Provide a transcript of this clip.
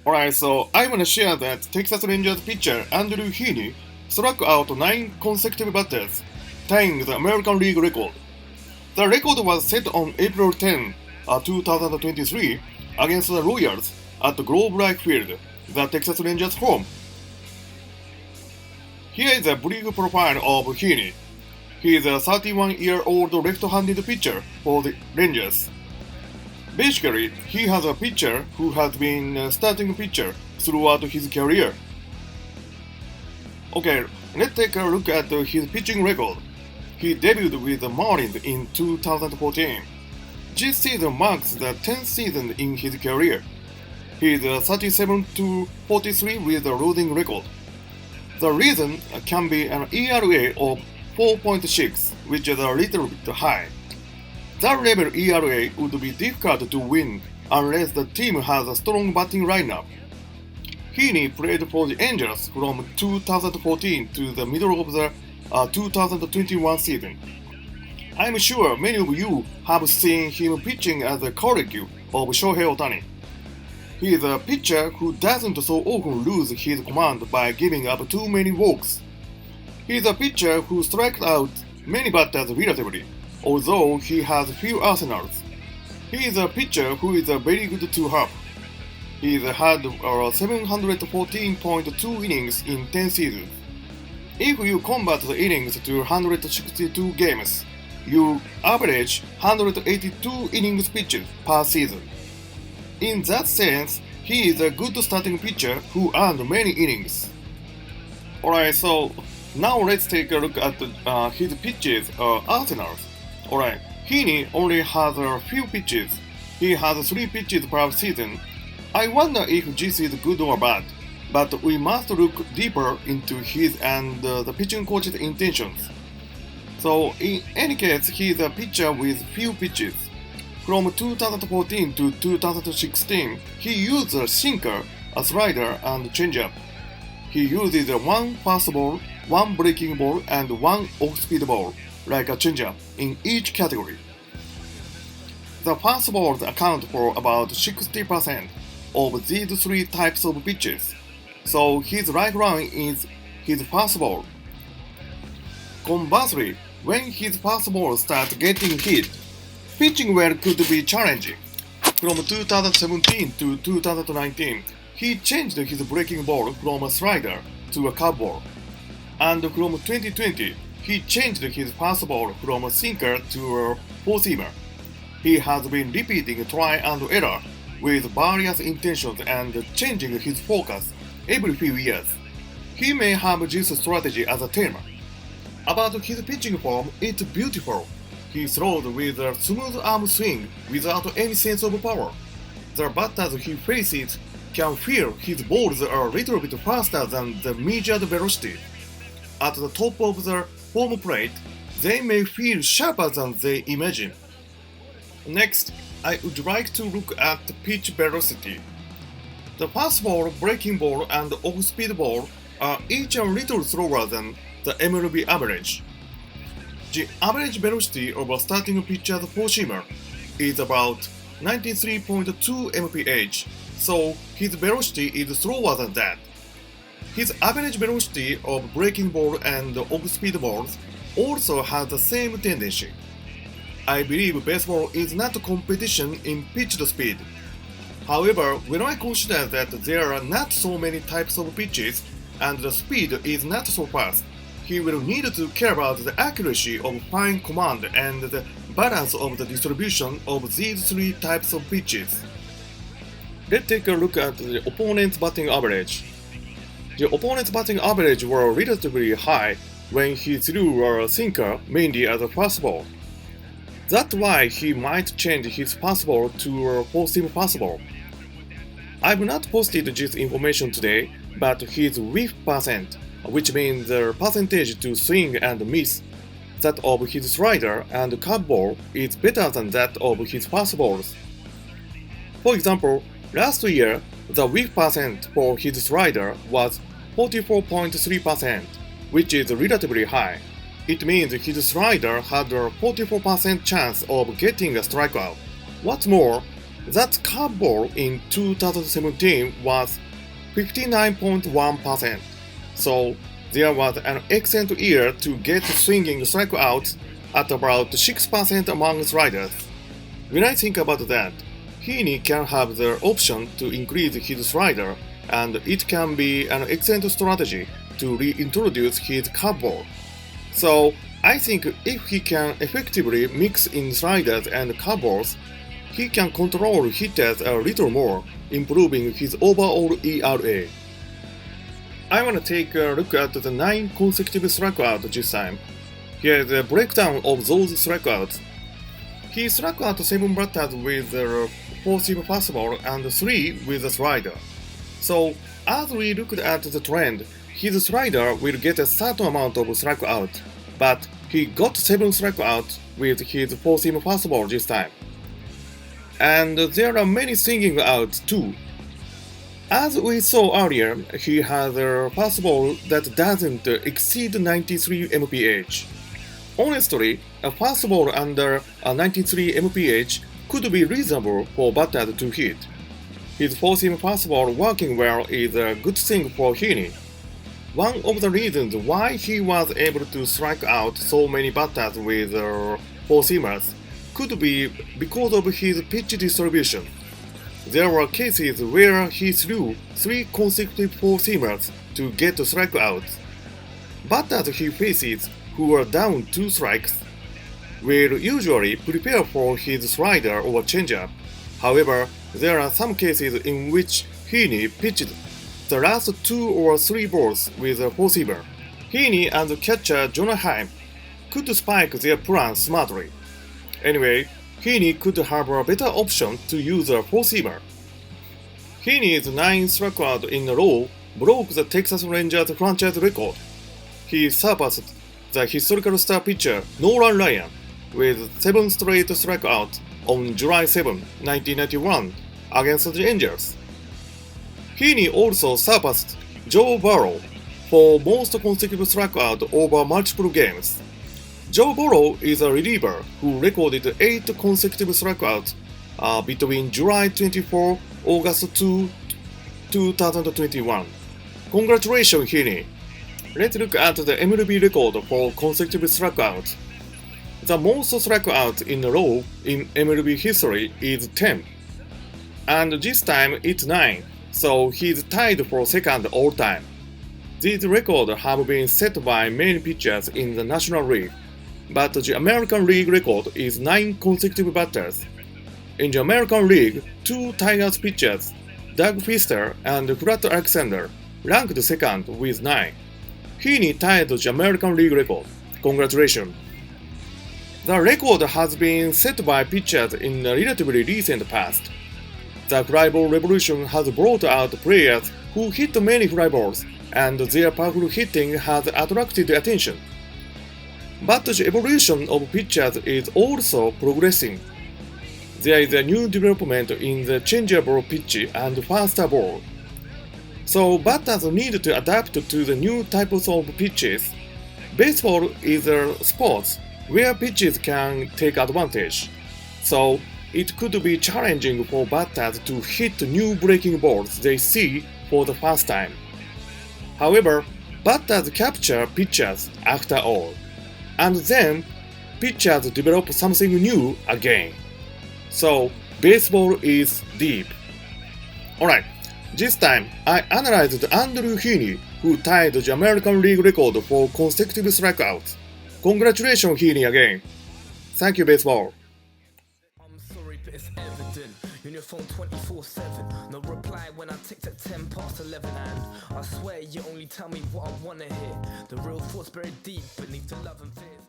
Alright, so I want to share that Texas Rangers pitcher Andrew Heaney struck out 9 consecutive batters, tying the American League record. The record was set on April 10, 2023 against the Royals at Globe Life Field, the Texas Rangers home. Here is a brief profile of Heaney. He is a 31-year-old left-handed pitcher for the Rangers. Basically, he has a pitcher who has been a starting pitcher throughout his career. Okay, let's take a look at his pitching record. He debuted with the Marlins in 2014. This season marks the 10th season in his career. He is 37-43 with a losing record. The reason can be an ERA of 4.6, which is a little bit high. That level ERA would be difficult to win unless the team has a strong batting lineup. Heaney played for the Angels from 2014 to the middle of the 2021 season. I'm sure many of you have seen him pitching as a colleague of Shohei Ohtani. He is a pitcher who doesn't so often lose his command by giving up too many walks. He is a pitcher who strikes out many batters relatively, although he has few arsenals. He is a pitcher who is very good to have. He has had 714.2 innings in 10 seasons. If you convert the innings to 162 games, you average 182 innings pitched per season. In that sense, he is a good starting pitcher who earned many innings. Alright, so now let's take a look at his pitches arsenals. Alright, Heaney only has a few pitches. He has 3 pitches per season. I wonder if this is good or bad, but we must look deeper into his and the pitching coach's intentions. So in any case, he is a pitcher with few pitches. From 2014 to 2016, he used a sinker, a slider, and changeup. He uses one fastball, one breaking ball, and one off-speed ball, like a changeup, in each category. The fastballs account for about 60% of these 3 types of pitches, so his right line is his fastball. Conversely, when his fastball starts getting hit, pitching well could be challenging. From 2017 to 2019, he changed his breaking ball from a slider to a curveball, and from 2020, he changed his fastball from a sinker to a four-seamer. He has been repeating try and error with various intentions and changing his focus every few years. He may have this strategy as a theme. About his pitching form, it's beautiful. He throws with a smooth arm swing without any sense of power. The batters he faces can feel his balls are a little bit faster than the measured velocity. At the top of the home plate, they may feel sharper than they imagine. Next, I would like to look at pitch velocity. The fastball, breaking ball, and off-speed ball are each a little slower than the MLB average. The average velocity of a starting pitcher's four-seamer is about 93.2 mph, so his velocity is slower than that. His average velocity of breaking ball and off-speed balls also has the same tendency. I believe baseball is not a competition in pitch speed. However, when I consider that there are not so many types of pitches and the speed is not so fast, he will need to care about the accuracy of fine command and the balance of the distribution of these 3 types of pitches. Let's take a look at the opponent's batting average. The opponent's batting average were relatively high when he threw a sinker mainly as a fastball. That's why he might change his fastball to a four-seam fastball. I've not posted this information today, but his whiff percent, which means the percentage to swing and miss, that of his slider and curveball is better than that of his fastballs. For example, last year, the whiff percent for his slider was 44.3%, which is relatively high. It means his slider had a 44% chance of getting a strikeout. What's more, That curveball in 2017 was 59.1%, so there was an excellent year to get swinging strikeouts at about 6% among riders. When I think about that, Heaney can have the option to increase his slider, and it can be an excellent strategy to reintroduce his curveball. So I think if he can effectively mix in sliders and curveballs, he can control hitters a little more, improving his overall ERA. I want to take a look at the 9 consecutive strikeouts this time. Here is a breakdown of those strikeouts. He struck out 7 batters with a 4-seam fastball and 3 with a slider. So, as we looked at the trend, his slider will get a certain amount of strikeout, but he got 7 strikeouts with his 4-seam fastball this time. And there are many swinging outs too. As we saw earlier, he has a fastball that doesn't exceed 93 mph. Honestly, a fastball under a 93 mph could be reasonable for batters to hit. His 4-seam fastball working well is a good thing for Heaney. One of the reasons why he was able to strike out so many batters with 4-seamers could be because of his pitch distribution. There were cases where he threw 3 consecutive 4-seamers to get strikeouts. Batters he faces who are down 2 strikes will usually prepare for his slider or changeup. However, there are some cases in which Heaney pitched the last 2 or 3 balls with a 4-seamer. Heaney and catcher Jonah Heim could spike their plan smartly. Anyway, Heaney could have a better option to use a 4-seamer. Heaney's 9 strikeouts in a row broke the Texas Rangers franchise record. He surpassed the historical star pitcher Nolan Ryan with 7 straight strikeouts on July 7, 1991 against the Angels. Heaney also surpassed Joe Burrow for most consecutive strikeouts over multiple games. Joe Burrow is a reliever who recorded 8 consecutive strikeouts between July 24 August 2, 2021. Congratulations, Heaney! Let's look at the MLB record for consecutive strikeouts. The most strikeouts in a row in MLB history is 10. And this time it's 9, so he's tied for second all time. These records have been set by many pitchers in the National League, but the American League record is 9 consecutive batters. In the American League, 2 Tigers pitchers, Doug Fister and Flat Alexander, ranked second with 9. Heaney tied the American League record. Congratulations! The record has been set by pitchers in the relatively recent past. The fly ball revolution has brought out players who hit many fly balls, and their powerful hitting has attracted attention. But the evolution of pitchers is also progressing. There is a new development in the changeable pitch and faster ball. So batters need to adapt to the new types of pitches. Baseball is a sport where pitches can take advantage. So it could be challenging for batters to hit new breaking balls they see for the first time. However, batters capture pitches after all, and then pitchers develop something new again. So baseball is deep. Alright, this time I analyzed Andrew Heaney, who tied the American League record for consecutive strikeouts. Congratulations, Heaney, again. Thank you, baseball. I'm sorry, but it's evident. You're on your phone 24/7. No reply when I ticked at 10 past 11. And I swear you only tell me what I wanna hear. The real thoughts buried deep beneath the love and fears.